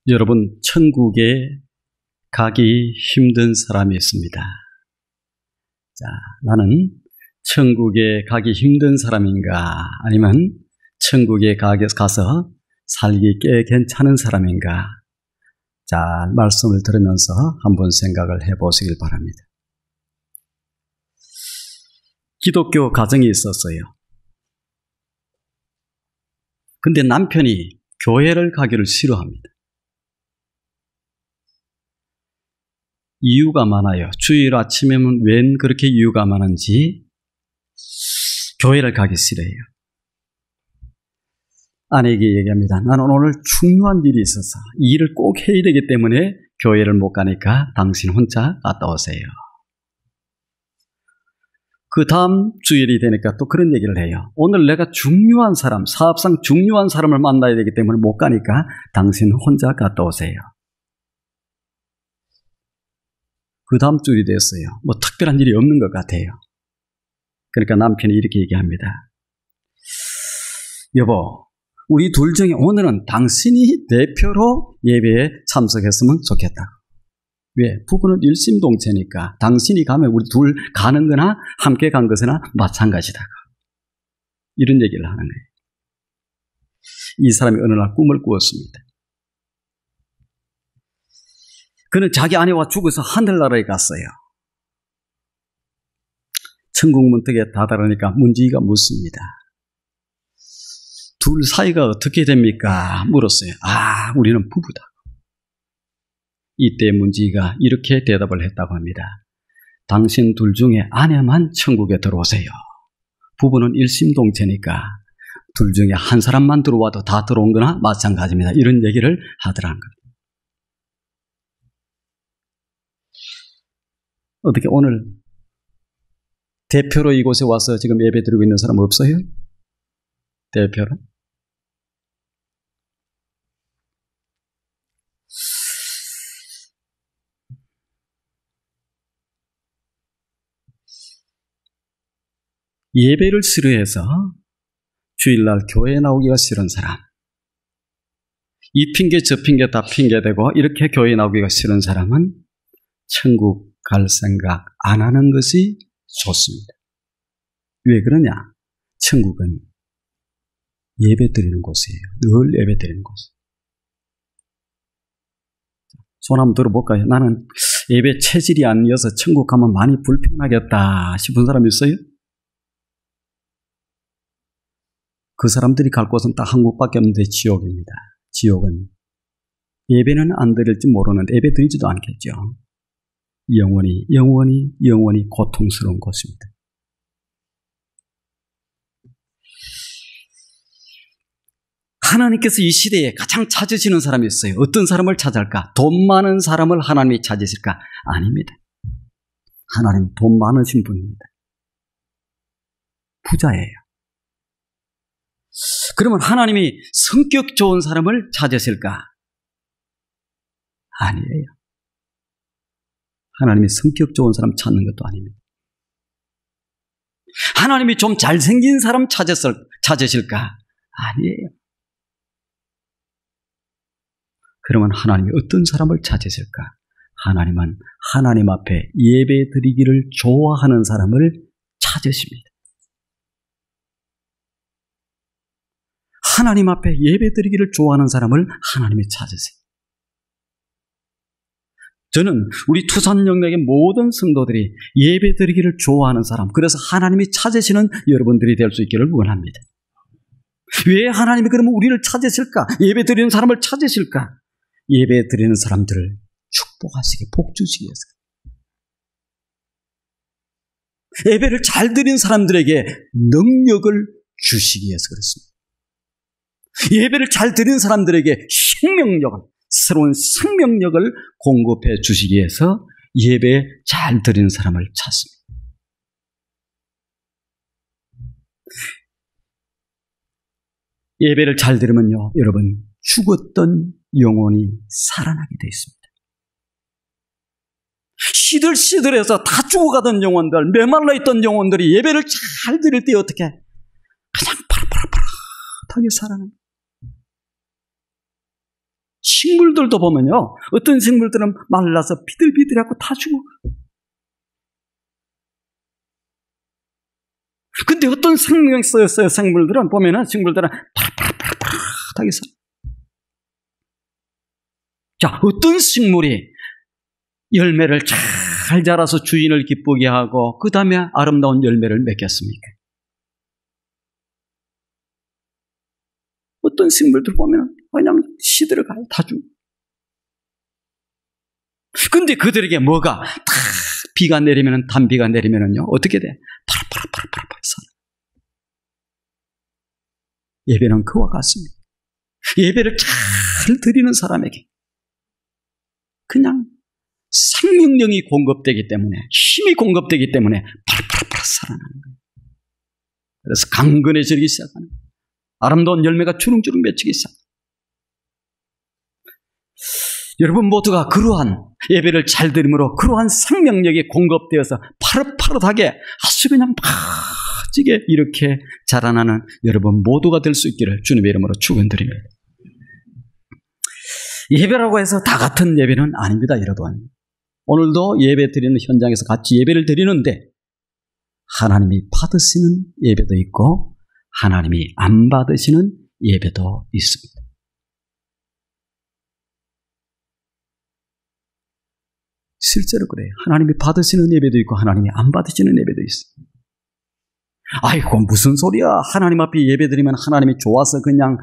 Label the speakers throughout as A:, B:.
A: 여러분, 천국에 가기 힘든 사람이 있습니다. 자, 나는 천국에 가기 힘든 사람인가? 아니면 천국에 가서 살기 꽤 괜찮은 사람인가? 자, 말씀을 들으면서 한번 생각을 해보시길 바랍니다. 기독교 가정이 있었어요. 근데 남편이 교회를 가기를 싫어합니다. 이유가 많아요. 주일 아침에는 웬 그렇게 이유가 많은지 교회를 가기 싫어해요. 아내에게 얘기합니다. 나는 오늘 중요한 일이 있어서 이 일을 꼭 해야 되기 때문에 교회를 못 가니까 당신 혼자 갔다 오세요. 그 다음 주일이 되니까 또 그런 얘기를 해요. 오늘 내가 중요한 사람, 사업상 중요한 사람을 만나야 되기 때문에 못 가니까 당신 혼자 갔다 오세요. 그 다음 주일이 됐어요. 뭐 특별한 일이 없는 것 같아요. 그러니까 남편이 이렇게 얘기합니다. 여보, 우리 둘 중에 오늘은 당신이 대표로 예배에 참석했으면 좋겠다. 왜? 부부는 일심동체니까 당신이 가면 우리 둘 가는 거나 함께 간 것이나 마찬가지다. 이런 얘기를 하는 거예요. 이 사람이 어느 날 꿈을 꾸었습니다. 그는 자기 아내와 죽어서 하늘나라에 갔어요. 천국 문턱에 다다르니까 문지기가 묻습니다. 둘 사이가 어떻게 됩니까? 물었어요. 우리는 부부다. 이때 문지기가 이렇게 대답을 했다고 합니다. 당신 둘 중에 아내만 천국에 들어오세요. 부부는 일심동체니까 둘 중에 한 사람만 들어와도 다 들어온 거나 마찬가지입니다. 이런 얘기를 하더라는 겁니다. 어떻게 오늘 대표로 이곳에 와서 지금 예배 드리고 있는 사람 없어요? 대표로? 예배를 싫어해서 주일날 교회에 나오기가 싫은 사람, 이 핑계 저 핑계 다 핑계대고 이렇게 교회에 나오기가 싫은 사람은 천국 갈 생각 안 하는 것이 좋습니다. 왜 그러냐? 천국은 예배 드리는 곳이에요. 늘 예배 드리는 곳. 손 한번 들어볼까요? 나는 예배 체질이 아니어서 천국 가면 많이 불편하겠다 싶은 사람 있어요? 그 사람들이 갈 곳은 딱 한 곳밖에 없는데 지옥입니다. 지옥은 예배는 안 드릴지 모르는데 예배 드리지도 않겠죠. 영원히 고통스러운 곳입니다. 하나님께서 이 시대에 가장 찾으시는 사람이 있어요. 어떤 사람을 찾을까? 돈 많은 사람을 하나님이 찾으실까? 아닙니다. 하나님 돈 많으신 분입니다. 부자예요. 그러면 하나님이 성격 좋은 사람을 찾으실까? 아니에요. 하나님이 성격 좋은 사람 찾는 것도 아닙니다. 하나님이 좀 잘생긴 사람 찾으실까? 아니에요. 그러면 하나님이 어떤 사람을 찾으실까? 하나님은 하나님 앞에 예배 드리기를 좋아하는 사람을 찾으십니다. 하나님 앞에 예배 드리기를 좋아하는 사람을 하나님이 찾으세요. 저는 우리 투산영역의 모든 성도들이 예배 드리기를 좋아하는 사람, 그래서 하나님이 찾으시는 여러분들이 될 수 있기를 원합니다. 왜 하나님이 그러면 우리를 찾으실까? 예배 드리는 사람을 찾으실까? 예배 드리는 사람들을 축복하시게, 복 주시기 위해서. 예배를 잘 드리는 사람들에게 능력을 주시기 위해서 그렇습니다. 예배를 잘 드리는 사람들에게 새로운 생명력을 공급해 주시기 위해서 예배 잘 드리는 사람을 찾습니다. 예배를 잘 드리면요, 여러분, 죽었던 영혼이 살아나게 되어 있습니다. 시들시들해서 다 죽어가던 영혼들, 메말라 있던 영혼들이 예배를 잘 드릴 때 어떻게 그냥 파릇파릇하게 살아납니다. 식물들도 보면요, 어떤 식물들은 말라서 비들비들하고 다 죽어가. 근데 어떤 생명이 쓰였어요. 생물들은 보면은 식물들은 파릇파릇하게 살아요. 자, 어떤 식물이 열매를 잘 자라서 주인을 기쁘게 하고 그 다음에 아름다운 열매를 맺겠습니까? 어떤 식물들 보면 그냥 시들어가요. 다 죽어. 근데 그들에게 뭐가 다 비가 내리면 단비가 내리면은요 어떻게 돼? 파릇파릇 살아. 예배는 그와 같습니다. 예배를 잘 드리는 사람에게 그냥 생명력이 공급되기 때문에, 힘이 공급되기 때문에 파릇파릇 살아나는 거예요. 그래서 강건해지기 시작하는 거예요. 아름다운 열매가 주렁주렁 맺히기 시작. 여러분 모두가 그러한 예배를 잘 드림으로 그러한 생명력이 공급되어서 파릇파릇하게 아주 그냥 빠지게 이렇게 자라나는 여러분 모두가 될 수 있기를 주님의 이름으로 축원드립니다. 예배라고 해서 다 같은 예배는 아닙니다, 여러분. 오늘도 예배 드리는 현장에서 같이 예배를 드리는데 하나님이 받으시는 예배도 있고 하나님이 안 받으시는 예배도 있습니다. 실제로 그래요. 하나님이 받으시는 예배도 있고 하나님이 안 받으시는 예배도 있어요. 아이고 무슨 소리야. 하나님 앞에 예배드리면 하나님이 좋아서 그냥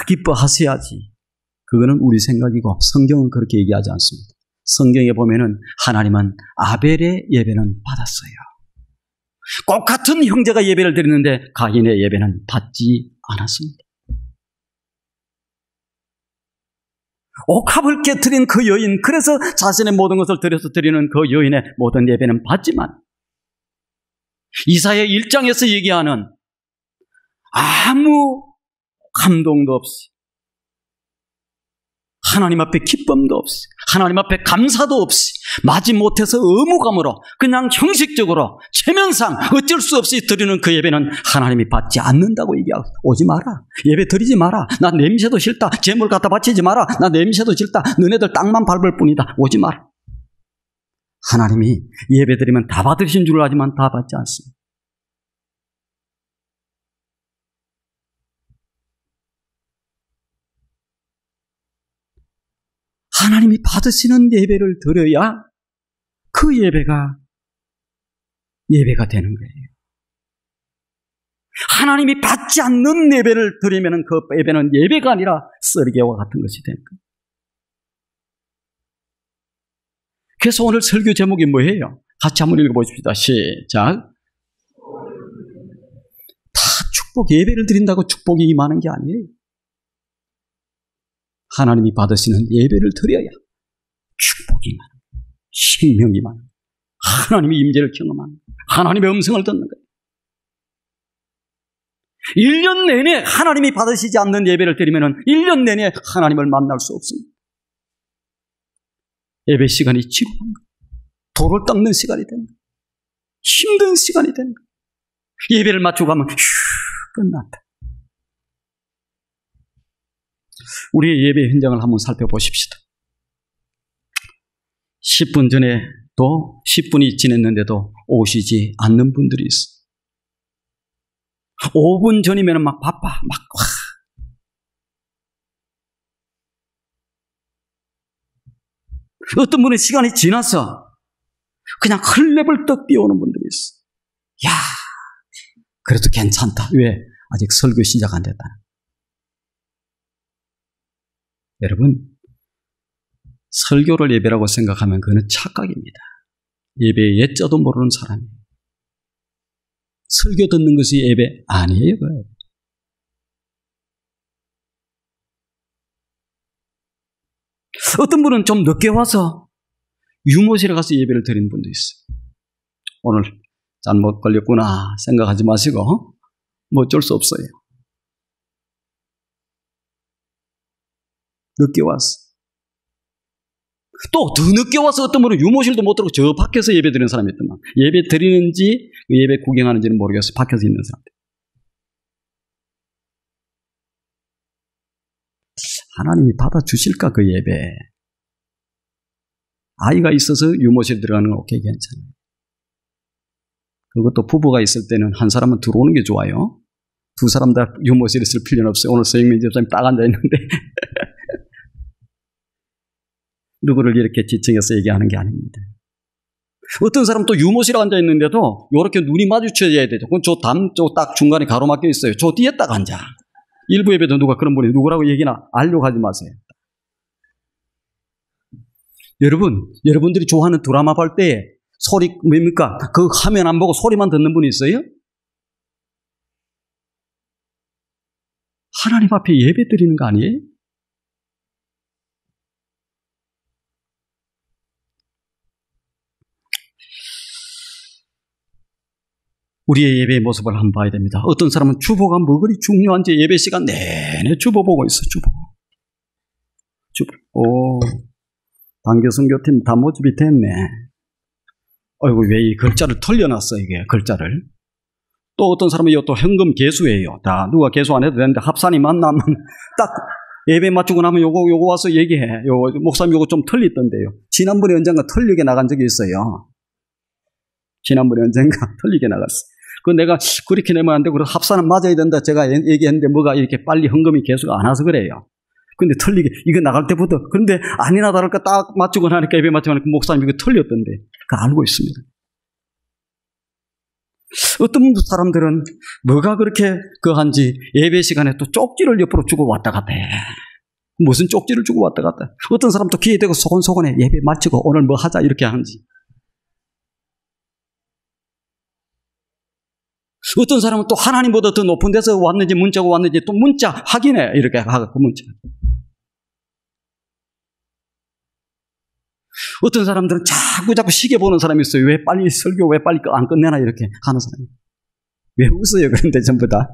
A: 기뻐하셔야지. 그거는 우리 생각이고 성경은 그렇게 얘기하지 않습니다. 성경에 보면은 하나님은 아벨의 예배는 받았어요. 꼭 같은 형제가 예배를 드리는데 가인의 예배는 받지 않았습니다. 옥합을 깨뜨린 그 여인, 그래서 자신의 모든 것을 들여서 드리는 그 여인의 모든 예배는 받지만 이사야 1장에서 얘기하는 아무 감동도 없이 하나님 앞에 기쁨도 없이 하나님 앞에 감사도 없이 마지못해서 의무감으로 그냥 형식적으로 체면상 어쩔 수 없이 드리는 그 예배는 하나님이 받지 않는다고 얘기하고 오지 마라. 예배 드리지 마라. 나 냄새도 싫다. 제물 갖다 바치지 마라. 나 냄새도 싫다. 너네들 땅만 밟을 뿐이다. 오지 마라. 하나님이 예배 드리면 다 받으신 줄 알지만 다 받지 않습니다. 하나님이 받으시는 예배를 드려야 그 예배가 되는 거예요. 하나님이 받지 않는 예배를 드리면 그 예배는 예배가 아니라 썰개와 같은 것이 되는 거예요. 그래서 오늘 설교 제목이 뭐예요? 같이 한번 읽어보십시다. 시작. 다 축복, 예배를 드린다고 축복이 임하는 게 아니에요. 하나님이 받으시는 예배를 드려야 축복이 임하는 거예요. 생명이 임하는 거예요. 하나님의 임재를 경험하는 거예요. 하나님의 음성을 듣는 거예요. 1년 내내 하나님이 받으시지 않는 예배를 드리면 1년 내내 하나님을 만날 수 없습니다. 예배 시간이 지루한 거예요. 돌을 닦는 시간이 되는 거예요. 힘든 시간이 되는 거예요. 예배를 마치고 가면 끝났다. 우리의 예배 현장을 한번 살펴보십시다. 10분 전에도 10분이 지났는데도 오시지 않는 분들이 있어. 5분 전이면 막 바빠. 어떤 분은 시간이 지나서 그냥 헐레벌떡 뛰어오는 분들이 있어. 야, 그래도 괜찮다. 왜? 아직 설교 시작 안 됐다. 여러분, 설교를 예배라고 생각하면 그건 착각입니다. 예배의 예자도 모르는 사람이에요. 설교 듣는 것이 예배 아니에요. 그래요. 어떤 분은 좀 늦게 와서 유모실에 가서 예배를 드리는 분도 있어요. 오늘 잘못 걸렸구나 생각하지 마시고 뭐 어쩔 수 없어요. 늦게 왔어. 또 더 늦게 와서 어떤 분은 유모실도 못 들어오고 저 밖에서 예배 드리는 사람이 있더만. 예배 드리는지 예배 구경하는지는 모르겠어. 밖에서 있는 사람들. 하나님이 받아주실까 그 예배? 아이가 있어서 유모실 들어가는 건 오케이 괜찮아요. 그것도 부부가 있을 때는 한 사람은 들어오는 게 좋아요. 두 사람 다 유모실에 있을 필요는 없어요. 오늘 서영민 집사님 딱 앉아있는데 누구를 이렇게 지칭해서 얘기하는 게 아닙니다. 어떤 사람 또 유모실에 앉아있는데도 이렇게 눈이 마주쳐야 되죠. 그럼 저 딱 중간에 가로막혀 있어요. 저 뒤에 딱 앉아. 일부 예배도 누가 그런 분이 누구라고 얘기나 알려고 하지 마세요. 여러분들이 좋아하는 드라마 볼 때 소리 뭡니까? 그 화면 안 보고 소리만 듣는 분이 있어요? 하나님 앞에 예배 드리는 거 아니에요? 우리의 예배의 모습을 한번 봐야 됩니다. 어떤 사람은 주보가 뭐 그리 중요한지 예배 시간 내내 주보 보고 있어. 주보. 단교선교팀 다 모집이 됐네. 어이구, 왜 이 글자를 털려놨어, 이게, 글자를. 또 어떤 사람은 또 현금 개수예요. 다, 누가 개수 안 해도 되는데 합산이 만나면 딱 예배 맞추고 나면 요거 와서 얘기해. 목사님 요거 좀 틀리던데요. 지난번에 언젠가 틀리게 나간 적이 있어요. 지난번에 언젠가 틀리게 나갔어. 내가 그렇게 내면 안 되고, 합산은 맞아야 된다. 제가 얘기했는데 뭐가 이렇게 빨리 현금이 개수가 안 와서 그래요. 근데 틀리게, 이거 나갈 때부터, 근데 아니나 다를까 딱 맞추고 나니까 예배 맞추고 나니까 목사님 이거 틀렸던데. 그거 알고 있습니다. 어떤 사람들은 뭐가 그렇게 한지 예배 시간에 또 쪽지를 옆으로 주고 왔다 갔다 해. 무슨 쪽지를 주고 왔다 갔다 해. 어떤 사람도 귀에 대고 소곤소곤해. 예배 마치고 오늘 뭐 하자 이렇게 하는지. 어떤 사람은 또 하나님보다 더 높은 데서 왔는지 문자가 왔는지 또 문자 확인해. 이렇게 하고 문자. 어떤 사람들은 자꾸 시계 보는 사람이 있어요. 왜 빨리 설교 왜 빨리 안 끝내나 이렇게 하는 사람이. 왜 웃어요? 그런데 전부 다.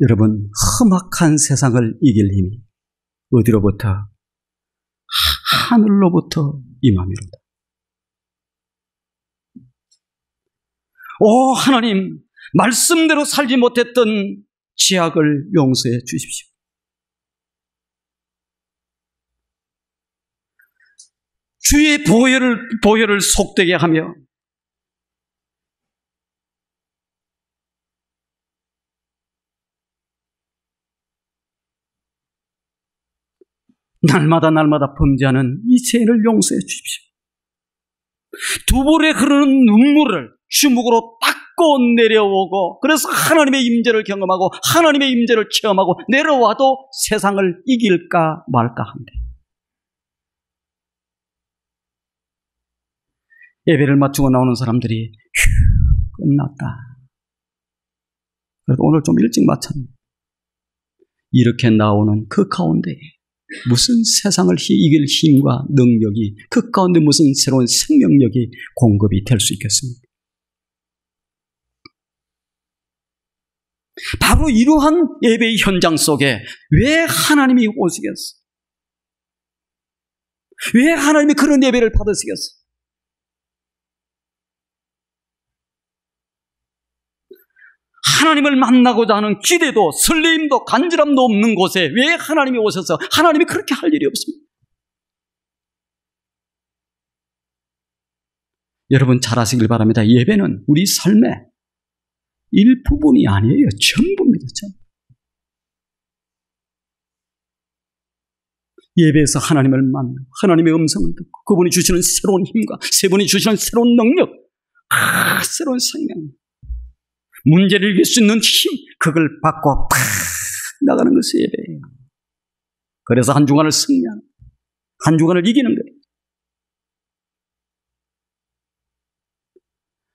A: 여러분, 험악한 세상을 이길 힘이 어디로부터? 하늘로부터 임함이로다. 오 하나님, 말씀대로 살지 못했던 죄악을 용서해 주십시오. 주의 보혈을 속되게 하며 날마다 범죄하는 이 죄를 용서해 주십시오. 두 볼에 흐르는 눈물을 주먹으로 닦고 내려오고, 그래서 하나님의 임재를 경험하고 하나님의 임재를 체험하고 내려와도 세상을 이길까 말까 한데, 예배를 마치고 나오는 사람들이 휴, 끝났다. 그래도 오늘 좀 일찍 마쳤네. 이렇게 나오는 그 가운데 무슨 세상을 이길 힘과 능력이, 그 가운데 무슨 새로운 생명력이 공급이 될 수 있겠습니까? 바로 이러한 예배의 현장 속에 왜 하나님이 오시겠어? 왜 하나님이 그런 예배를 받으시겠어? 하나님을 만나고자 하는 기대도 설레임도 간절함도 없는 곳에 왜 하나님이 오셔서 하나님이 그렇게 할 일이 없습니다. 여러분 잘 아시길 바랍니다. 예배는 우리 삶의 일부분이 아니에요. 전부입니다. 전부. 예배에서 하나님을 만나고 하나님의 음성을 듣고 그분이 주시는 새로운 힘과 세분이 주시는 새로운 능력, 새로운 생명, 문제를 이길 수 있는 힘, 그걸 받고 팍 나가는 것이 예배예요. 그래서 한 주간을 승리하는, 한 주간을 이기는 거예요.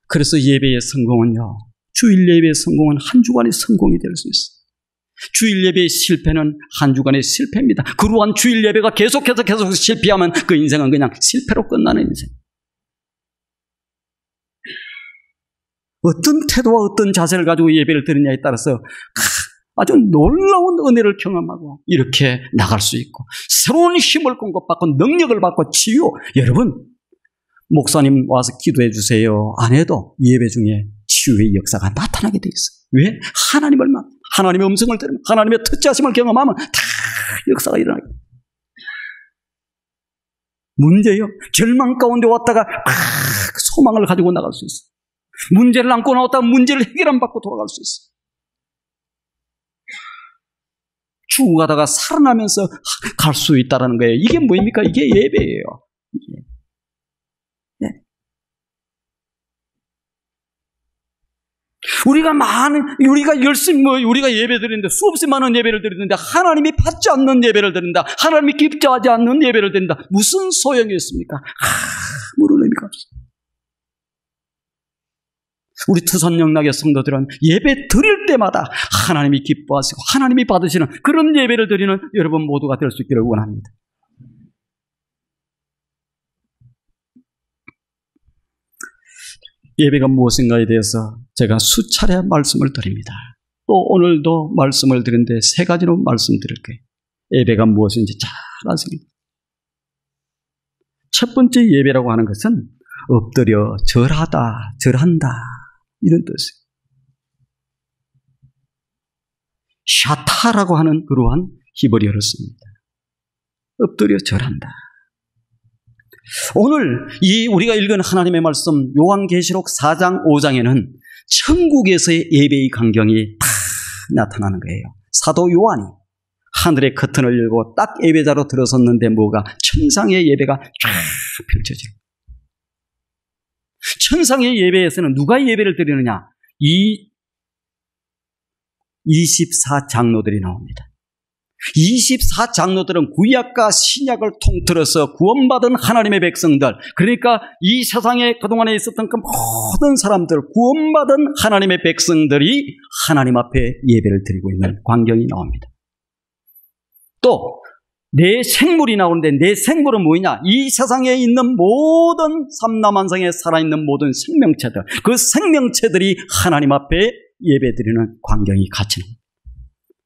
A: 그래서 예배의 성공은요, 주일 예배의 성공은 한 주간의 성공이 될 수 있어요. 주일 예배의 실패는 한 주간의 실패입니다. 그러한 주일 예배가 계속해서 실패하면 그 인생은 그냥 실패로 끝나는 인생. 어떤 태도와 어떤 자세를 가지고 예배를 드리냐에 따라서 아주 놀라운 은혜를 경험하고 이렇게 나갈 수 있고 새로운 힘을 공급받고 능력을 받고 치유. 여러분 목사님 와서 기도해 주세요 안 해도 예배 중에 치유의 역사가 나타나게 돼 있어요. 왜? 하나님의 음성을 들으면, 하나님의 터치하심을 경험하면 다 역사가 일어나게 돼요. 문제요, 절망 가운데 왔다가 소망을 가지고 나갈 수 있어요. 문제를 안고 나왔다가 문제를 해결함 받고 돌아갈 수 있어요. 죽어가다가 살아나면서 갈 수 있다는 거예요. 이게 뭐입니까? 이게 예배예요. 네. 우리가 열심히 우리가 예배 드리는데 수없이 많은 예배를 드리는데 하나님이 받지 않는 예배를 드린다. 하나님이 기뻐하지 않는 예배를 드린다. 무슨 소용이 있습니까? 아무런 의미가 없어요. 우리 투선영락의 성도들은 예배 드릴 때마다 하나님이 기뻐하시고 하나님이 받으시는 그런 예배를 드리는 여러분 모두가 될 수 있기를 원합니다. 예배가 무엇인가에 대해서 제가 수차례 말씀을 드립니다. 또 오늘도 말씀을 드리는데 세 가지로 말씀드릴게요. 예배가 무엇인지 잘 아십니다. 첫 번째 예배라고 하는 것은 엎드려 절한다 이런 뜻이에요. 샤타라고 하는 그러한 히브리어를 씁니다. 엎드려 절한다. 오늘 우리가 읽은 하나님의 말씀 요한계시록 4장 5장에는 천국에서의 예배의 광경이 다 나타나는 거예요. 사도 요한이 하늘의 커튼을 열고 딱 예배자로 들어섰는데 뭐가 천상의 예배가 쫙 펼쳐져요. 천상의 예배에서는 누가 예배를 드리느냐? 이 24장로들이 나옵니다. 24장로들은 구약과 신약을 통틀어서 구원받은 하나님의 백성들, 그러니까 이 세상에 그동안에 있었던 그 모든 사람들, 구원받은 하나님의 백성들이 하나님 앞에 예배를 드리고 있는 광경이 나옵니다. 또 내 생물이 나오는데 내 생물은 뭐냐? 이 세상에 있는 모든 삼라만상에 살아있는 모든 생명체들, 그 생명체들이 하나님 앞에 예배드리는 광경이 같이 나옵니다.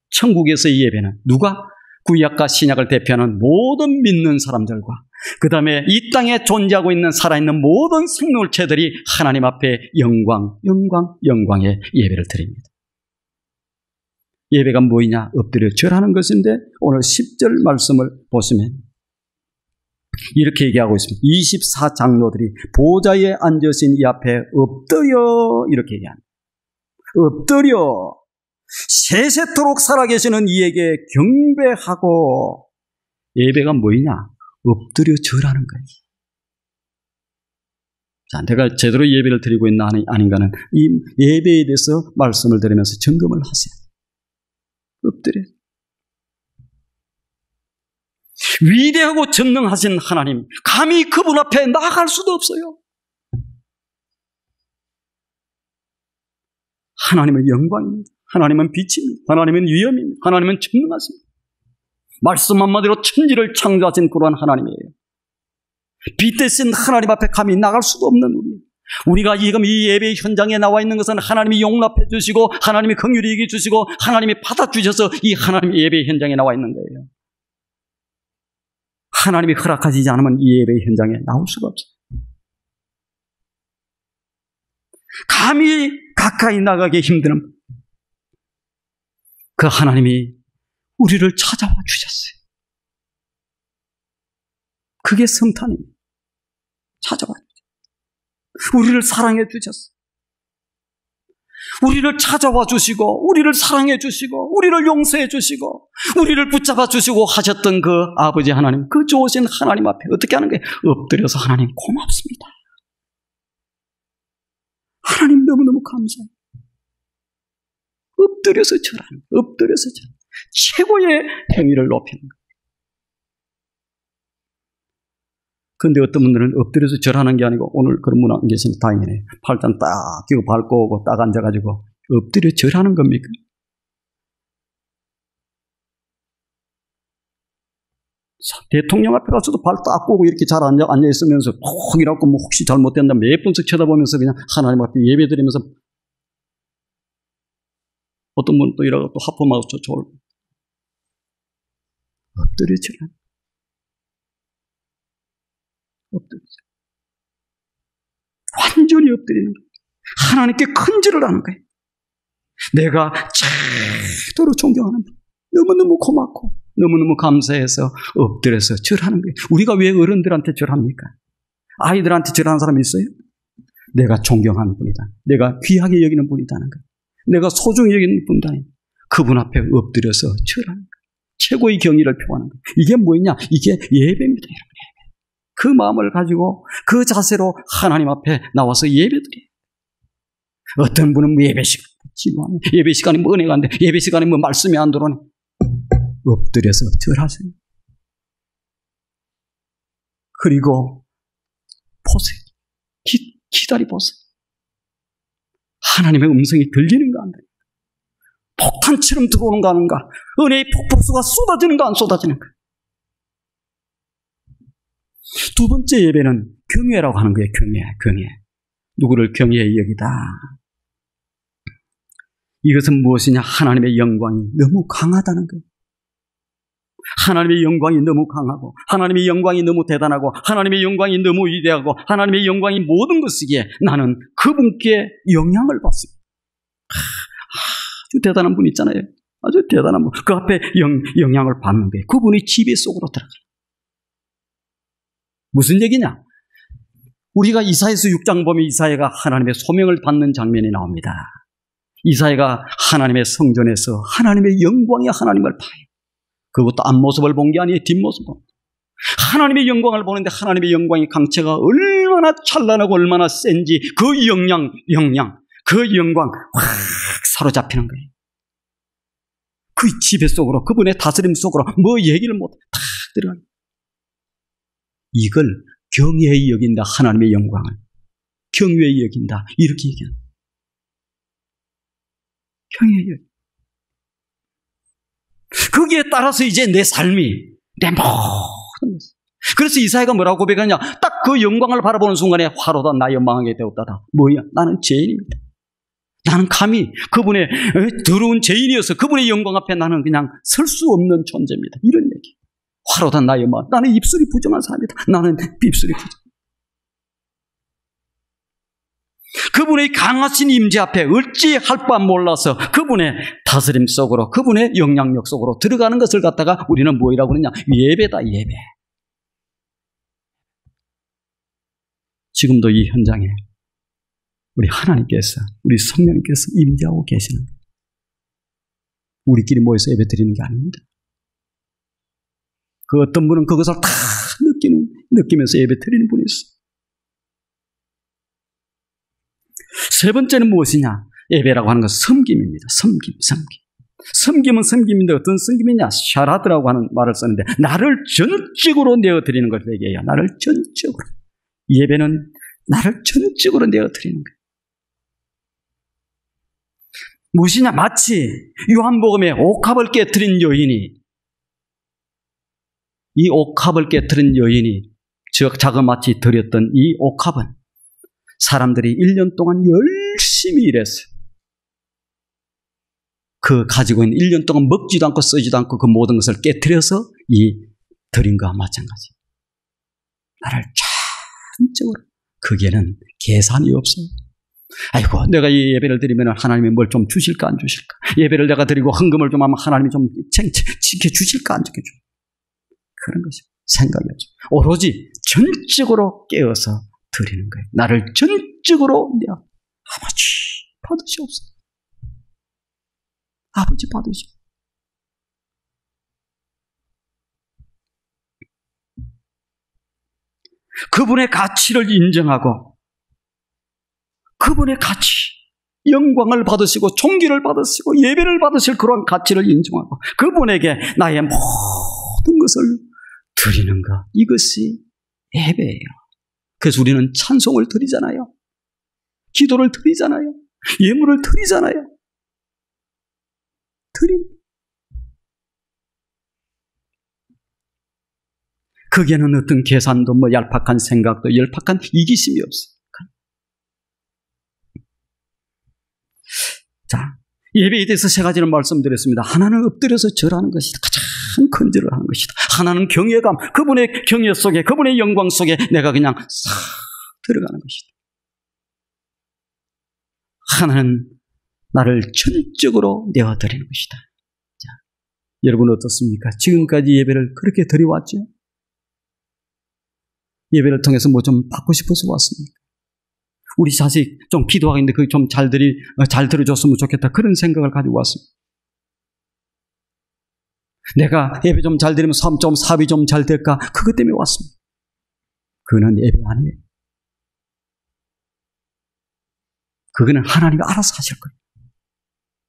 A: 천국에서의 예배는 누가? 구약과 신약을 대표하는 모든 믿는 사람들과 그 다음에 이 땅에 존재하고 있는 살아있는 모든 생물체들이 하나님 앞에 영광의 예배를 드립니다. 예배가 뭐이냐? 엎드려 절하는 것인데 오늘 10절 말씀을 보시면 이렇게 얘기하고 있습니다. 24장로들이 보좌에 앉으신 이 앞에 엎드려 이렇게 얘기합니다. 엎드려 세세토록 살아계시는 이에게 경배하고. 예배가 뭐이냐? 엎드려 절하는 거예요. 자, 내가 제대로 예배를 드리고 있나 아닌가는 이 예배에 대해서 말씀을 드리면서 점검을 하세요. 엎드려. 위대하고 전능하신 하나님, 감히 그분 앞에 나아갈 수도 없어요. 하나님은 영광입니다. 하나님은 빛입니다. 하나님은 위엄입니다. 하나님은 전능하십니다. 말씀 한마디로 천지를 창조하신 그러한 하나님이에요. 빛 대신 하나님 앞에 감히 나갈 수도 없는 우리가 지금 이 예배 현장에 나와 있는 것은 하나님이 용납해 주시고 하나님이 긍휼히 여겨 주시고 하나님이 받아주셔서 이 하나님의 예배 현장에 나와 있는 거예요. 하나님이 허락하시지 않으면 이 예배 현장에 나올 수가 없어요. 감히 가까이 나가기 힘든 그 하나님이 우리를 찾아와 주셨어요. 그게 성탄입니다. 찾아와 주셨어요. 우리를 사랑해 주셨어요. 우리를 찾아와 주시고 우리를 사랑해 주시고 우리를 용서해 주시고 우리를 붙잡아 주시고 하셨던 그 아버지 하나님, 그 좋으신 하나님 앞에 어떻게 하는 거예요? 엎드려서 하나님 고맙습니다. 하나님 너무너무 감사해요. 엎드려서 절하는 거예요. 엎드려서 절. 최고의 행위를 높이는 거예요. 그런데 어떤 분들은 엎드려서 절하는 게 아니고, 오늘 그런 분 안 계시니 다행이네요. 팔짱 딱 끼고 밟고 오고 딱 앉아가지고 엎드려 절하는 겁니까? 대통령 앞에 가서도 발 딱 꼬고 이렇게 잘 앉아있으면서 콕 이라고 뭐 혹시 잘못된다 몇 번씩 쳐다보면서 그냥 하나님 앞에 예배 드리면서, 어떤 분은 또 이러고 또 하품하고 졸고 엎드려 절하는, 엎드려. 완전히 엎드리는 거예요. 하나님께 큰절을 하는 거예요. 내가 최고로 존경하는 분, 너무너무 고맙고 너무너무 감사해서 엎드려서 절하는 거예요. 우리가 왜 어른들한테 절합니까? 아이들한테 절하는 사람이 있어요? 내가 존경하는 분이다. 내가 귀하게 여기는 분이다는 거예요. 내가 소중히 여기는 분이다. 그분 앞에 엎드려서 절하는 거예요. 최고의 경의를 표하는 거예요. 이게 뭐냐? 이게 예배입니다, 여러분. 그 마음을 가지고 그 자세로 하나님 앞에 나와서 예배드려요. 어떤 분은 뭐 예배 시간 지루하네. 예배 시간이 뭐 은혜가 안 돼. 예배 시간에 뭐 말씀이 안 들어오네. 엎드려서 절하세요. 그리고 보세요. 기다려보세요. 하나님의 음성이 들리는가 안 들리는가? 폭탄처럼 들어오는가 아닌가? 은혜의 폭포수가 쏟아지는가 안 쏟아지는가? 두 번째 예배는 경외라고 하는 거예요. 경외. 누구를 경외히 여기다. 이것은 무엇이냐? 하나님의 영광이 너무 강하다는 거예요. 하나님의 영광이 너무 강하고 하나님의 영광이 너무 대단하고 하나님의 영광이 너무 위대하고 하나님의 영광이 모든 것이기에 나는 그분께 영향을 받습니다. 아주 대단한 분 있잖아요. 아주 대단한 분. 그 앞에 영향을 받는 거예요. 그분의 지배 속으로 들어가요. 무슨 얘기냐? 우리가 이사야서 6장 보면 이사야가 하나님의 소명을 받는 장면이 나옵니다. 이사야가 하나님의 성전에서 하나님의 영광이 하나님을 봐요. 그것도 앞모습을 본 게 아니에요. 뒷모습을. 하나님의 영광을 보는데 하나님의 영광의 강체가 얼마나 찬란하고 얼마나 센지 그 영양, 그 영광 확 사로잡히는 거예요. 그 지배 속으로, 그분의 다스림 속으로 뭐 얘기를 못 탁 들어가요. 이걸 경외히 여긴다. 하나님의 영광을 경외히 여긴다. 이렇게 얘기합니다. 경외히 여긴다. 거기에 따라서 이제 내 삶이, 내 모든 것. 그래서 이사야가 뭐라고 고백하냐? 딱 그 영광을 바라보는 순간에 화로다 나여 망하게 되었다다. 뭐야? 나는 죄인입니다. 나는 감히 그분의 더러운 죄인이어서 그분의 영광 앞에 나는 그냥 설 수 없는 존재입니다. 이런 얘기. 화로다 나여 망. 나는 입술이 부정한 사람이다. 나는 입술이 부정. 그분의 강하신 임재 앞에 어찌할 바 몰라서 그분의 다스림 속으로, 그분의 영향력 속으로 들어가는 것을 갖다가 우리는 뭐라고 그러냐? 예배다, 예배. 지금도 이 현장에 우리 하나님께서, 우리 성령님께서 임재하고 계시는 거예요. 우리끼리 모여서 예배 드리는 게 아닙니다. 그 어떤 분은 그것을 다 느끼면서 예배 드리는 분이 있어요. 세 번째는 무엇이냐? 예배라고 하는 것은 섬김입니다. 섬김은 섬김인데 어떤 섬김이냐? 샤라드라고 하는 말을 쓰는데 나를 전적으로 내어드리는 걸 얘기해요. 나를 전적으로. 예배는 나를 전적으로 내어드리는 거예요. 무엇이냐? 마치 요한복음에 옥합을 깨뜨린 여인이, 이 옥합을 깨뜨린 여인이 자그마치 드렸던 이 옥합은 사람들이 1년 동안 열심히 일했어요. 그 가지고 있는 1년 동안 먹지도 않고 쓰지도 않고 그 모든 것을 깨뜨려서 이 드린 거와 마찬가지. 나를 전적으로. 그게는 계산이 없어요. 아이고, 내가 이 예배를 드리면 하나님이 뭘 좀 주실까 안 주실까? 예배를 내가 드리고 헌금을 좀 하면 하나님이 좀 지켜주실까 안 지켜줄까? 그런 것이 생각이 없죠. 오로지 전적으로 깨어서 드리는 거예요. 나를 전적으로 내어. 아버지 받으시옵소서. 아버지 받으시옵소서. 그분의 가치를 인정하고 그분의 가치, 영광을 받으시고 존귀를 받으시고 예배를 받으실 그런 가치를 인정하고 그분에게 나의 모든 것을 드리는 것, 이것이 예배예요. 그래서 우리는 찬송을 드리잖아요. 기도를 드리잖아요. 예물을 드리잖아요. 거기에는 어떤 계산도 뭐 얄팍한 생각도 얄팍한 이기심이 없어요. 자, 예배에 대해서 세 가지를 말씀드렸습니다. 하나는 엎드려서 절하는 것이다. 가장 큰 절을 하는 것이다. 하나는 경외감, 그분의 경외 속에, 그분의 영광 속에 내가 그냥 싹 들어가는 것이다. 하나는 나를 전적으로 내어드리는 것이다. 자, 여러분 어떻습니까? 지금까지 예배를 그렇게 드려왔죠? 예배를 통해서 뭐 좀 받고 싶어서 왔습니까? 우리 자식 좀 기도하고 있는데 그게 좀 잘 들어줬으면 좋겠다. 그런 생각을 가지고 왔습니다. 내가 예배 좀 잘 드리면 좀 사업이 좀 잘 될까? 그것 때문에 왔습니다. 그거는 예배 아니에요. 그거는 하나님이 알아서 하실 거예요.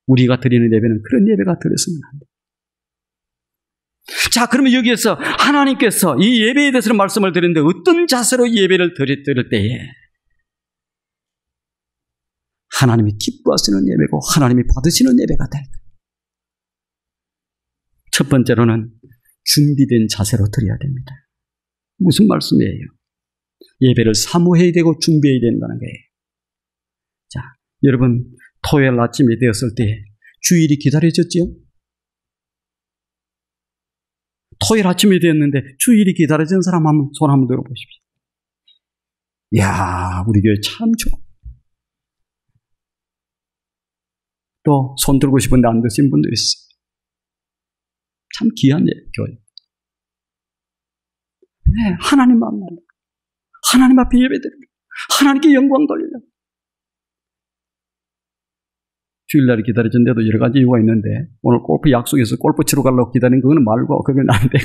A: 우리가 드리는 예배는 그런 예배가 드렸으면 안 돼요. 자, 그러면 여기에서 하나님께서 이 예배에 대해서는 말씀을 드렸는데 어떤 자세로 예배를 드릴 때에 하나님이 기뻐하시는 예배고 하나님이 받으시는 예배가 될까? 첫 번째로는 준비된 자세로 드려야 됩니다. 무슨 말씀이에요? 예배를 사모해야 되고 준비해야 된다는 거예요. 자, 여러분 토요일 아침이 되었을 때 주일이 기다려졌죠? 토요일 아침이 되었는데 주일이 기다려진 사람 한번 손 한번 들어보십시오. 이야, 우리 교회 참 좋아. 또 손 들고 싶은데 안 드신 분도 있어요. 참 귀한 교회. 네, 하나님 만나려. 하나님 앞에 예배드리려. 하나님께 영광 돌리려. 주일날이 기다려진데도 여러 가지 이유가 있는데 오늘 골프 약속해서 골프 치러 가려고 기다린 그거는 말고 그건 안 되고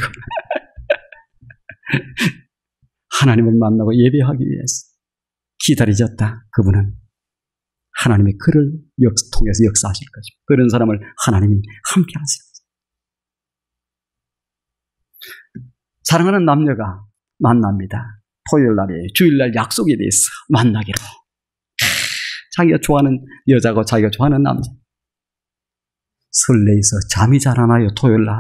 A: 하나님을 만나고 예배하기 위해서 기다려졌다. 그분은 하나님이 그를 통해서 역사하실 것입니다. 그런 사람을 하나님이 함께 하실 것입니다. 사랑하는 남녀가 만납니다. 토요일 날에 주일날 약속에 대해서 만나기로. 자기가 좋아하는 여자고 자기가 좋아하는 남자. 설레서 잠이 잘 안 와요. 토요일 날.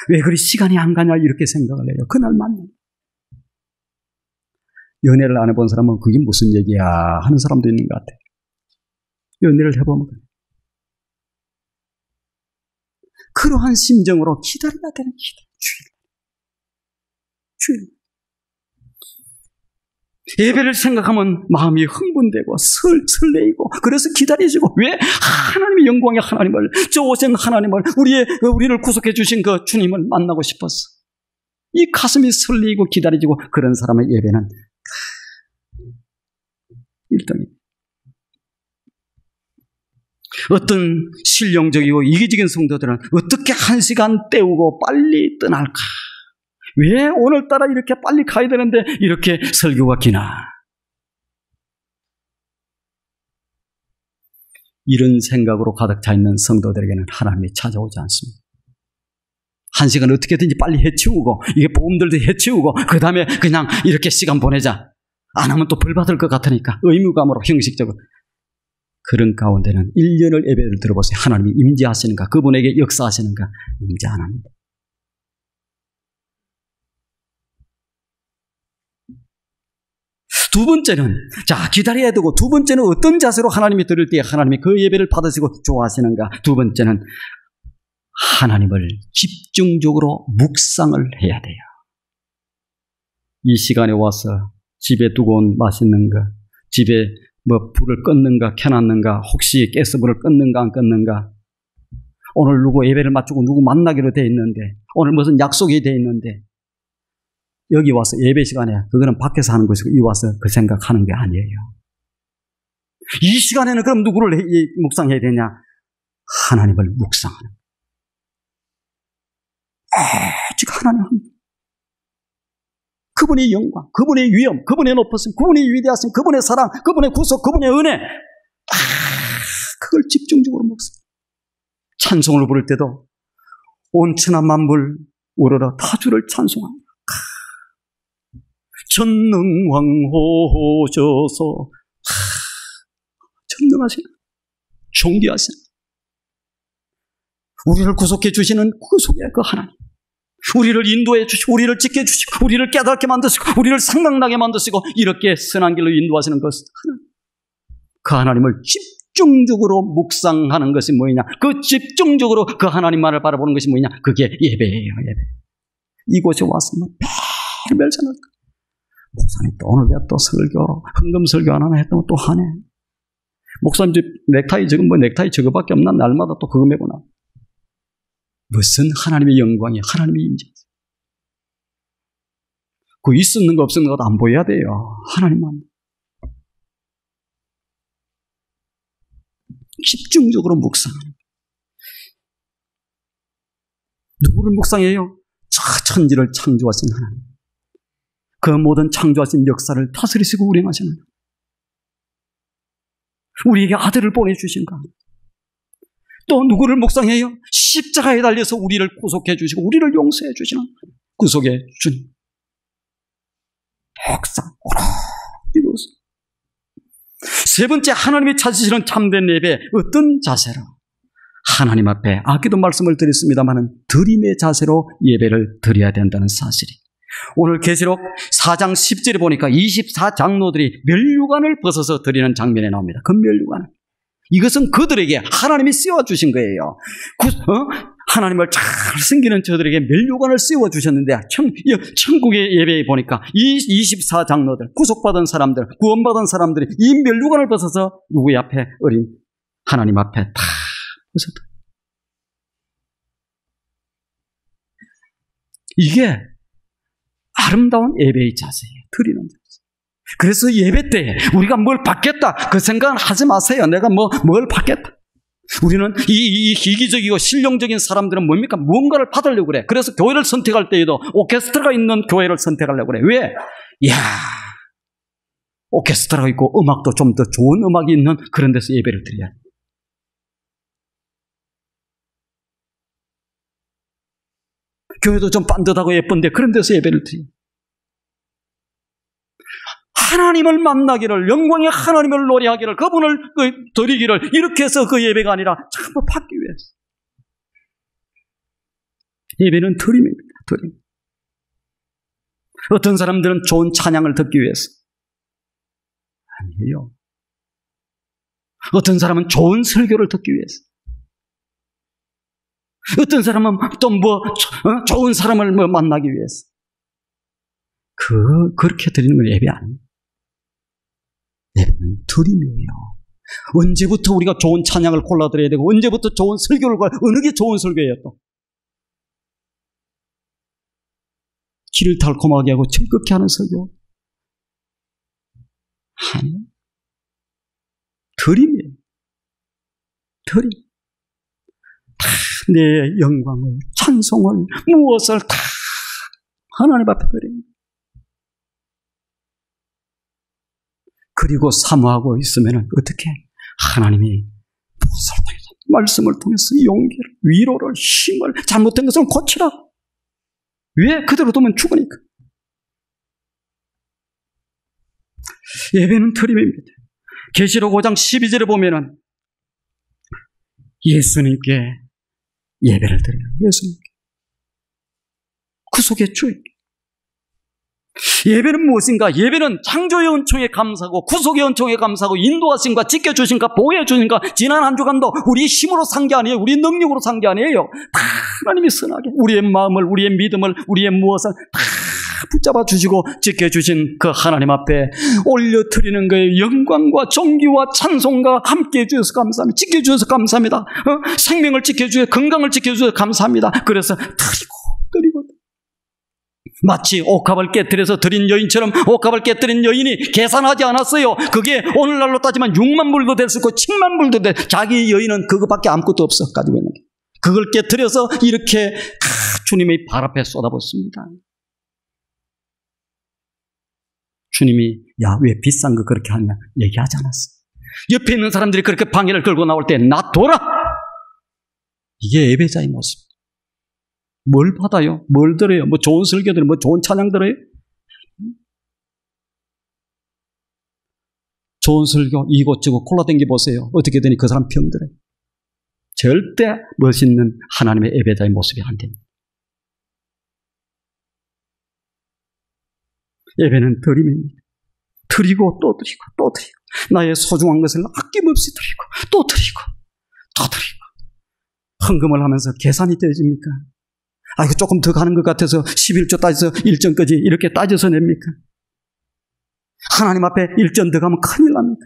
A: 왜 그리 시간이 안 가냐 이렇게 생각을 해요. 그날 만나요. 연애를 안 해본 사람은 그게 무슨 얘기야 하는 사람도 있는 것 같아요. 연애를 해보면 그래요. 그러한 심정으로 기다려야 되는 기다. 주일. 예배를 생각하면 마음이 흥분되고 설레이고 그래서 기다려지고 왜? 하나님의 영광의 하나님을 좋으신 하나님을 우리를 구속해 주신 그 주님을 만나고 싶었어. 이 가슴이 설레이고 기다려지고 그런 사람의 예배는 1등입니다. 어떤 실용적이고 이기적인 성도들은 어떻게 1시간 때우고 빨리 떠날까? 왜 오늘따라 이렇게 빨리 가야 되는데 이렇게 설교가 기나? 이런 생각으로 가득 차 있는 성도들에게는 하나님이 찾아오지 않습니다. 1시간 어떻게든지 빨리 해치우고 이게 보험들도 해치우고 그 다음에 그냥 이렇게 시간 보내자. 안 하면 또 벌 받을 것 같으니까 의무감으로 형식적으로. 그런 가운데는 1년을 예배를 들어보세요. 하나님이 임재하시는가? 그분에게 역사하시는가? 임재 안 합니다. 두 번째는 기다려야 되고 두 번째는 어떤 자세로 하나님이 들을 때 하나님이 그 예배를 받으시고 좋아하시는가? 두 번째는 하나님을 집중적으로 묵상을 해야 돼요. 이 시간에 와서 집에 두고 온 맛있는 거, 집에 뭐 불을 껐는가 켜놨는가, 혹시 가스불을 껐는가 안 껐는가, 오늘 누구 예배를 마치고 누구 만나기로 돼 있는데, 오늘 무슨 약속이 돼 있는데, 여기 와서 예배 시간에 그거는 밖에서 하는 것이고 이 와서 그 생각하는 게 아니에요. 이 시간에는 그럼 누구를 묵상해야 되냐? 하나님을 묵상하는. 오직 하나님. 그분의 영광, 그분의 위엄, 그분의 높으심, 그분의 위대하심, 그분의 사랑, 그분의 구속, 그분의 은혜. 그걸 집중적으로 묵상. 찬송을 부를 때도 온 천하 만물 우러러 다 주를 찬송합니다. 전능왕호셔서 전능하시는 존귀하시는 우리를 구속해 주시는 구속의 그 하나님, 우리를 인도해 주시고 우리를 지켜주시고 우리를 깨닫게 만드시고 우리를 생각나게 만드시고 이렇게 선한 길로 인도하시는 것 하나님, 그 하나님을 집중적으로 묵상하는 것이 뭐냐? 그 집중적으로 그 하나님만을 바라보는 것이 뭐냐? 그게 예배예요. 예배. 이곳에 왔으면 매일매일 생각. 목사님 또 오늘 왜 또 설교, 헌금 설교 안 하나 했더니 또 하네. 목사님 넥타이 저거 뭐 넥타이 저거밖에 없나? 날마다 또 그거 메고 나. 무슨 하나님의 영광이 하나님의 임재. 그 있었는 거 없었는 것도 안 보여야 돼요. 하나님만. 집중적으로 묵상하는. 누구를 묵상해요? 저 천지를 창조하신 하나님. 그 모든 창조하신 역사를 다스리시고 운행하시는 하나님. 우리에게 아들을 보내주신 것. 또 누구를 묵상해요? 십자가에 달려서 우리를 구속해 주시고 우리를 용서해 주시는 구속의 주님. 묵상. 이것은. 세 번째, 하나님이 찾으시는 참된 예배. 어떤 자세로? 하나님 앞에 아까도 말씀을 드렸습니다마는 드림의 자세로 예배를 드려야 된다는 사실이. 오늘 계시록 4장 10절에 보니까 24장로들이 면류관을 벗어서 드리는 장면에 나옵니다. 그 면류관을. 이것은 그들에게 하나님이 씌워주신 거예요. 하나님을 잘 섬기는 저들에게 면류관을 씌워주셨는데 천국의 예배에 보니까 이 24장로들, 구속받은 사람들, 구원받은 사람들이 이 면류관을 벗어서 누구의 앞에? 어린 하나님 앞에 다 벗어도. 이게 아름다운 예배의 자세예요. 드리는 자세. 그래서 예배 때 우리가 뭘 받겠다 그 생각은 하지 마세요. 내가 뭘 받겠다. 우리는 이 희귀적이고 실용적인 사람들은 뭡니까? 무언가를 받으려고 그래. 그래서 교회를 선택할 때에도 오케스트라가 있는 교회를 선택하려고 그래. 왜? 이야, 오케스트라가 있고 음악도 좀 더 좋은 음악이 있는 그런 데서 예배를 드려야 돼. 교회도 좀 반듯하고 예쁜데 그런 데서 예배를 드려. 하나님을 만나기를, 영광의 하나님을 노래하기를, 그분을 드리기를, 이렇게 해서 그 예배가 아니라 전부 받기 위해서. 예배는 드림입니다. 드림. 어떤 사람들은 좋은 찬양을 듣기 위해서. 아니에요. 어떤 사람은 좋은 설교를 듣기 위해서. 어떤 사람은 또 좋은 사람을 만나기 위해서. 그렇게 드리는 건 예배 아닙니다. 예배는 드림이에요. 언제부터 우리가 좋은 찬양을 골라드려야 되고, 언제부터 좋은 설교를 어느 게 좋은 설교예요 또? 길을 달콤하게 하고 즐겁게 하는 설교? 아니요. 드림이에요. 드림. 다 내 영광을, 찬송을, 무엇을 다 하나님 앞에 드립니다. 그리고 사모하고 있으면 어떻게? 하나님이 무엇을 통해서, 말씀을 통해서 용기를, 위로를, 힘을, 잘못된 것을 고치라. 왜? 그대로 두면 죽으니까. 예배는 드림입니다. 계시록 5장 12절에 보면은 예수님께 예배를 드려요. 예수님께. 구속의 주인. 예배는 무엇인가? 예배는 창조의 은총에 감사하고, 구속의 은총에 감사하고, 인도하신가, 지켜주신가, 보호해주신가. 지난 한 주간도 우리 힘으로 산 게 아니에요. 우리 능력으로 산 게 아니에요. 다 하나님이 선하게 우리의 마음을, 우리의 믿음을, 우리의 무엇을 다 붙잡아 주시고 지켜주신 그 하나님 앞에 올려드리는 거예요. 영광과 존귀와 찬송과 함께 해주셔서 감사합니다. 지켜주셔서 감사합니다. 생명을 지켜주셔서, 건강을 지켜주셔서 감사합니다. 그래서 드리고 마치 옥합을 깨뜨려서 드린 여인처럼, 옥합을 깨뜨린 여인이 계산하지 않았어요. 그게 오늘날로 따지면 6만 불도 될 수 있고 7만 불도 돼. 자기 여인은 그거밖에 아무것도 없어 가지고 있는 게. 그걸 깨뜨려서 이렇게 주님의 발 앞에 쏟아붓습니다. 주님이 야, 왜 비싼 거 그렇게 하냐 얘기하지 않았어. 옆에 있는 사람들이 그렇게 방해를 걸고 나올 때 놔둬라. 이게 예배자의 모습. 뭘 받아요? 뭘 들어요? 좋은 설교 들어요? 좋은 찬양 들어요? 좋은 설교 이곳저곳 콜라댕기 보세요. 어떻게 되니 그 사람 병들어요. 절대 멋있는 하나님의 예배자의 모습이 안 됩니다. 예배는 드림입니다. 드리고 또 드리고 또 드리고, 나의 소중한 것을 아낌없이 드리고 또 드리고 또 드리고. 헌금을 하면서 계산이 되어집니까? 이거 조금 더 가는 것 같아서 11조 따져서 1전까지 이렇게 따져서 냅니까? 하나님 앞에 1전 더 가면 큰일 납니까?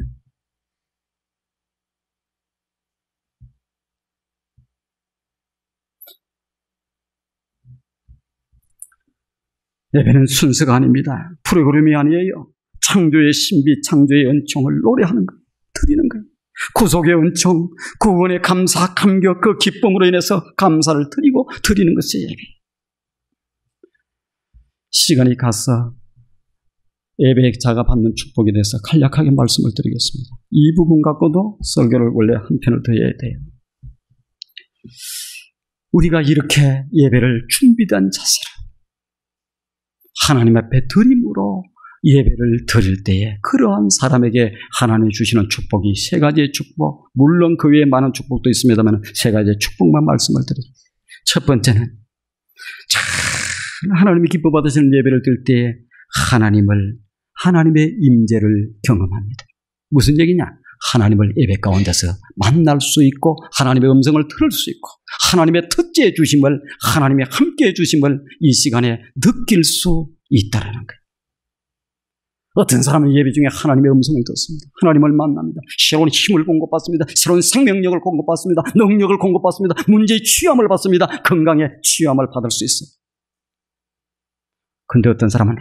A: 예배는 순서가 아닙니다. 프로그램이 아니에요. 창조의 신비, 창조의 은총을 노래하는 거예요. 드리는 거예요. 구속의 은총, 구원의 감사, 감격, 그 기쁨으로 인해서 감사를 드리고 드리는 것이 예배. 시간이 가서 예배자가 받는 축복에 대해서 간략하게 말씀을 드리겠습니다. 이 부분 갖고도 설교를 원래 한 편을 더 해야 돼요. 우리가 이렇게 예배를 준비된 자세로 하나님 앞에 드림으로 예배를 드릴 때에 그러한 사람에게 하나님이 주시는 축복이 세 가지의 축복, 물론 그 외에 많은 축복도 있습니다만 세 가지의 축복만 말씀을 드립니다. 첫 번째는 참 하나님이 기뻐 받으시는 예배를 드릴 때에 하나님의 임재를 경험합니다. 무슨 얘기냐? 하나님을 예배 가운데서 만날 수 있고 하나님의 음성을 들을 수 있고 하나님의 특지해 주심을, 하나님의 함께해 주심을 이 시간에 느낄 수 있다는 거예요. 어떤 사람은 예배 중에 하나님의 음성을 듣습니다. 하나님을 만납니다. 새로운 힘을 공급받습니다. 새로운 생명력을 공급받습니다. 능력을 공급받습니다. 문제의 취함을 받습니다. 건강의 취함을 받을 수 있어요. 그런데 어떤 사람은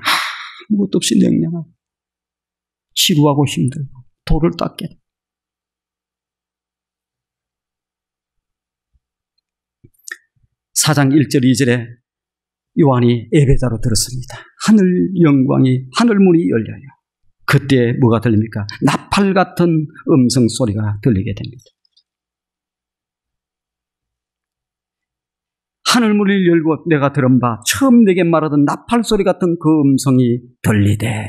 A: 아무것도 없이 냉랭하고 지루하고 힘들고 돌을 닦게 돼요. 4장 1절 2절에 요한이 예배자로 들었습니다. 하늘문이 열려요. 그때 뭐가 들립니까? 나팔 같은 음성 소리가 들리게 됩니다. 하늘문을 열고 내가 들은 바 처음 내게 말하던 나팔 소리 같은 그 음성이 들리되,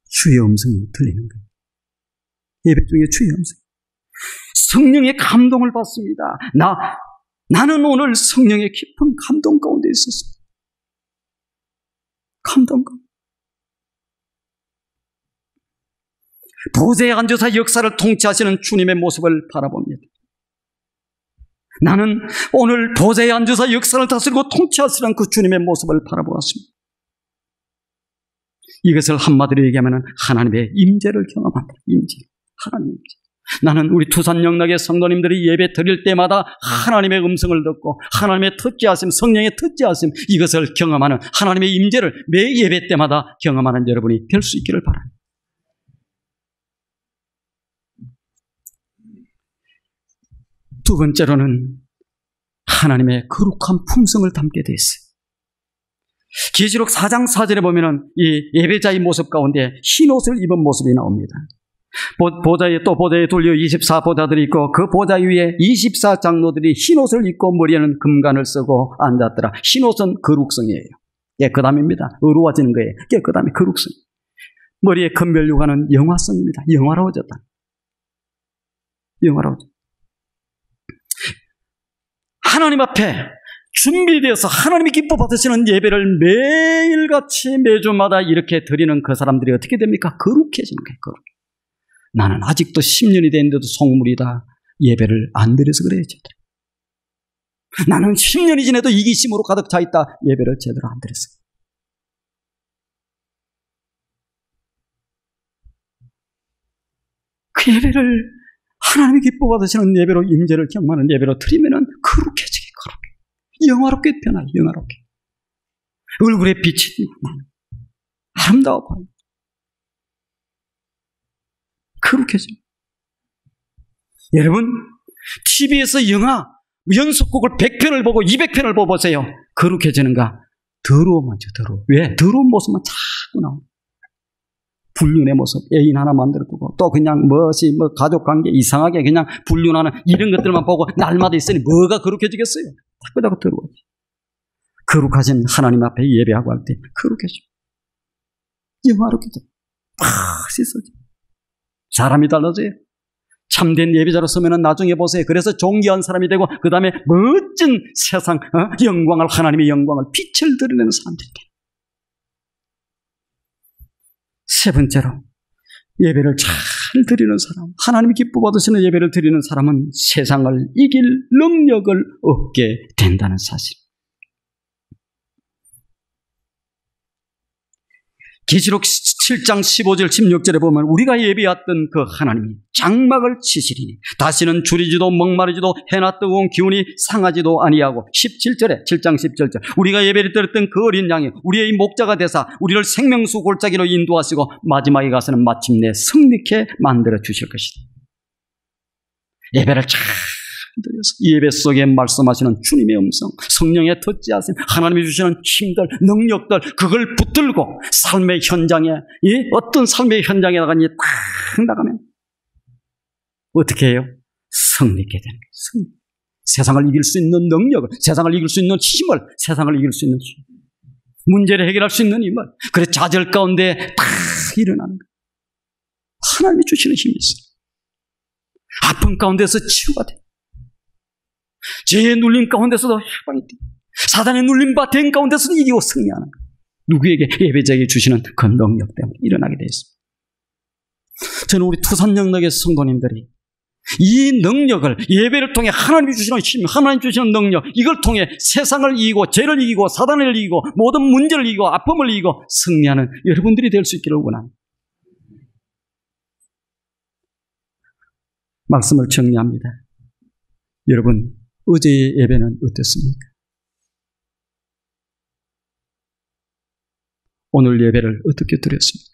A: 주의 음성이 들리는 거예요. 예배 중에 주의 음성. 성령의 감동을 받습니다. 나는 오늘 성령의 깊은 감동 가운데 있었습니다. 감동 가운데. 보좌에 앉아서 역사를 통치하시는 주님의 모습을 바라봅니다. 나는 오늘 보좌에 앉아서 역사를 다스리고 통치하시는 그 주님의 모습을 바라보았습니다. 이것을 한마디로 얘기하면 하나님의 임재를 경험한다. 임재. 하나님의 임재. 나는 우리 투산 영락의 성도님들이 예배 드릴 때마다 하나님의 음성을 듣고 하나님의 특지하심, 성령의 특지하심, 이것을 경험하는 하나님의 임재를 매 예배 때마다 경험하는 여러분이 될 수 있기를 바랍니다. 두 번째로는 하나님의 거룩한 품성을 담게 되어 있어요. 계시록 4장 4절에 보면은 이 예배자의 모습 가운데 흰 옷을 입은 모습이 나옵니다. 보좌에 돌려 24보좌들이 있고 그 보좌 위에 24장로들이 흰 옷을 입고 머리에는 금관을 쓰고 앉았더라. 흰 옷은 거룩성이에요. 깨끗함입니다. 의로워지는 거예요. 깨끗함이 거룩성. 머리에 금별류관은 영화성입니다. 영화로워졌다. 영화로워졌다. 하나님 앞에 준비되어서 하나님이 기뻐 받으시는 예배를 매일같이 매주마다 이렇게 드리는 그 사람들이 어떻게 됩니까? 거룩해지는 거예요. 거룩. 나는 아직도 10년이 됐는데도 속물이다. 예배를 안 드려서 그래요. 제대로. 나는 10년이 지나도 이기심으로 가득 차 있다. 예배를 제대로 안 드렸어요. 그 예배를 하나님이 기뻐 받으시는 예배로, 임재를 경험하는 예배로 드리면은 거룩해지게, 거룩해. 영화롭게 변화요. 영화롭게. 얼굴에 빛이 아름다워 보여요. 거룩해져. 여러분, TV에서 영화 연속곡을 100편을 보고 200편을 보고 보세요. 거룩해지는가? 더러워만죠, 더러워. 왜? 더러운 모습만 자꾸 나와. 불륜의 모습, 애인 하나 만들어두고, 또 그냥 가족관계 이상하게 그냥 불륜하는 이런 것들만 보고 날마다 있으니 뭐가 거룩해지겠어요? 자꾸 더러워. 거룩하신 하나님 앞에 예배하고 할 때 거룩해져. 영화롭게 돼. 씻어져. 사람이 달라져요. 참된 예배자로 서면은 나중에 보세요. 그래서 존귀한 사람이 되고 그 다음에 멋진 세상 영광을, 하나님의 영광을, 빛을 드러내는 사람들이 돼요. 세 번째로 예배를 잘 드리는 사람, 하나님이 기뻐 받으시는 예배를 드리는 사람은 세상을 이길 능력을 얻게 된다는 사실. 계시록 7장 15절 16절에 보면 우리가 예배했던 그 하나님이 장막을 치시리니 다시는 줄이지도 목마르지도 해나 뜨거운 기운이 상하지도 아니하고 17절에 7장 17절 우리가 예배를 드렸던 그 어린 양이 우리의 목자가 되사 우리를 생명수 골짜기로 인도하시고 마지막에 가서는 마침내 승리케 만들어 주실 것이다. 예배를 잘 드려서 예배 속에 말씀하시는 주님의 음성, 성령에 듣지 않으신 하나님이 주시는 힘들, 능력들 그걸 붙들고 삶의 현장에 어떤 삶의 현장에 나가니 딱 나가면 어떻게 해요? 승리케 되는 거예요. 승리. 세상을 이길 수 있는 능력을, 세상을 이길 수 있는 힘을, 세상을 이길 수 있는 힘, 문제를 해결할 수 있는 힘을, 그래 좌절 가운데 딱 일어나는 거예요. 하나님이 주시는 힘이 있어요. 아픔 가운데서 치유가 돼요. 죄의 눌림 가운데서도 해방이 돼요. 사단의 눌림과 된 가운데서도 이기고 승리하는 거예요. 누구에게? 예배자에게 주시는 그 능력 때문에 일어나게 되어 있습니다. 저는 우리 투산영락의 성도님들이 이 능력을 예배를 통해 하나님이 주시는 힘, 하나님 주시는 능력 이걸 통해 세상을 이기고 죄를 이기고 사단을 이기고 모든 문제를 이기고 아픔을 이기고 승리하는 여러분들이 될 수 있기를 원합니다. 말씀을 정리합니다. 여러분 어제의 예배는 어땠습니까? 오늘 예배를 어떻게 드렸습니까?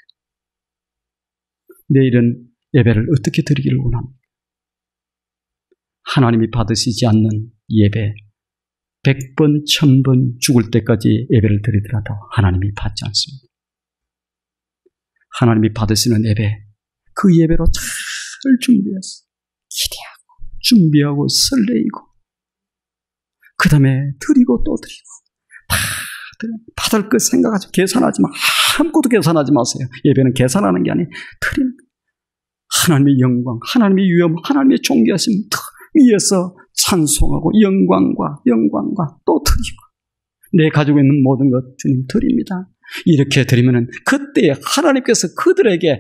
A: 내일은 예배를 어떻게 드리기를 원합니다. 하나님이 받으시지 않는 예배 100번, 1000번 죽을 때까지 예배를 드리더라도 하나님이 받지 않습니다. 하나님이 받으시는 예배 그 예배로 잘 준비해서 기대하고 준비하고 설레이고 그 다음에 드리고 또 드리고 다 받을 것 생각하지 계산하지 마. 아무것도 계산하지 마세요. 예배는 계산하는 게 아니에요. 드리는 하나님의 영광, 하나님의 위엄, 하나님의 존귀하심 위에서 찬송하고 영광과 또 드리고 내 가지고 있는 모든 것 주님 드립니다. 이렇게 드리면은 그때 하나님께서 그들에게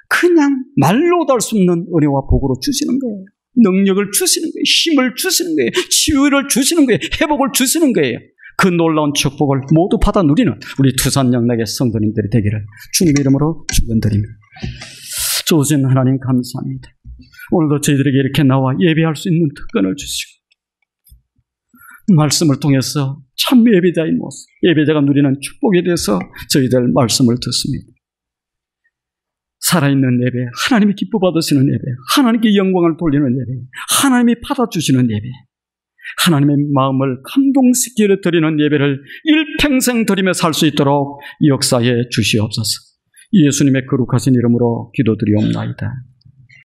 A: 그냥 말로도 할 수 없는 은혜와 복으로 주시는 거예요. 능력을 주시는 거예요. 힘을 주시는 거예요. 치유를 주시는 거예요. 회복을 주시는 거예요. 그 놀라운 축복을 모두 받아 누리는 우리 투산영락의 성도님들이 되기를 주님의 이름으로 축원드립니다. 좋으신 하나님 감사합니다. 오늘도 저희들에게 이렇게 나와 예배할 수 있는 특권을 주시고 말씀을 통해서 참 예배자의 모습, 예배자가 누리는 축복에 대해서 저희들 말씀을 듣습니다. 살아있는 예배, 하나님이 기뻐 받으시는 예배, 하나님께 영광을 돌리는 예배, 하나님이 받아주시는 예배, 하나님의 마음을 감동시키려 드리는 예배를 일평생 드리며 살 수 있도록 역사해 주시옵소서. 예수님의 거룩하신 이름으로 기도드리옵나이다.